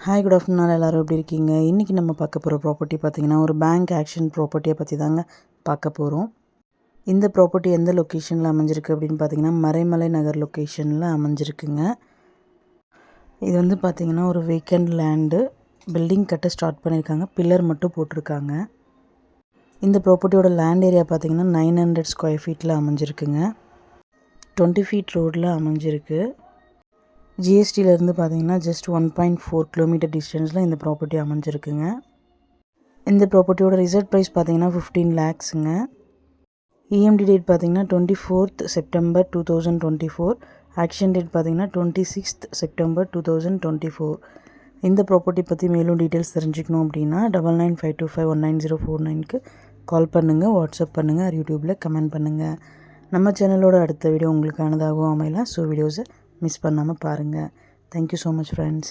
Hi good afternoon எல்லோரும் எப்படி இருக்கீங்க? இன்றைக்கி நம்ம பார்க்க போகிற ப்ராப்பர்ட்டி பார்த்திங்கன்னா ஒரு பேங்க் ஆக்ஷன் ப்ராப்பர்ட்டியை பற்றி தாங்க பார்க்க போகிறோம். இந்த ப்ராப்பர்ட்டி எந்த லொக்கேஷனில் அமைஞ்சிருக்கு அப்படின்னு பார்த்திங்கன்னா மறைமலை நகர் லொக்கேஷனில் அமைஞ்சிருக்குங்க. இது வந்து பார்த்திங்கன்னா ஒரு வேக்கண்ட் லேண்டு. பில்டிங் கட்ட ஸ்டார்ட் பண்ணியிருக்காங்க, பில்லர் மட்டும் போட்டிருக்காங்க. இந்த ப்ராப்பர்ட்டியோட லேண்ட் ஏரியா பார்த்திங்கன்னா 900 ஸ்கொயர் ஃபீட்டில் அமைஞ்சிருக்குங்க. 20 ஃபீட் ரோடில் அமைஞ்சிருக்கு. ஜிஎஸ்டியிலேருந்து பார்த்தீங்கன்னா ஜஸ்ட் 1.4 கிலோமீட்டர் டிஸ்டன்ஸில் இந்த ப்ராப்பர்ட்டி அமைஞ்சிருக்குங்க. இந்த ப்ராப்பர்ட்டியோட ரிசர்வ் ப்ரைஸ் பார்த்தீங்கன்னா 15 lakhsங்க. இஎம்டி டேட் பார்த்தீங்கன்னா 24th September 2024. ஆக்ஷன் டேட் பார்த்தீங்கன்னா 26th September 2024. இந்த ப்ராப்பர்ட்டி பற்றி மேலும் டீட்டெயில்ஸ் தெரிஞ்சுக்கணும் அப்படின்னா 9952519049க்கு கால் பண்ணுங்கள், வாட்ஸ்அப் பண்ணுங்கள், யூடியூப்பில் கமெண்ட் பண்ணுங்கள். நம்ம சேனலோட அடுத்த வீடியோ உங்களுக்கானதாகவும் அமையலாம். ஸோ வீடியோஸை மிஸ் பண்ணாமல் பாருங்கள். Thank you so much friends.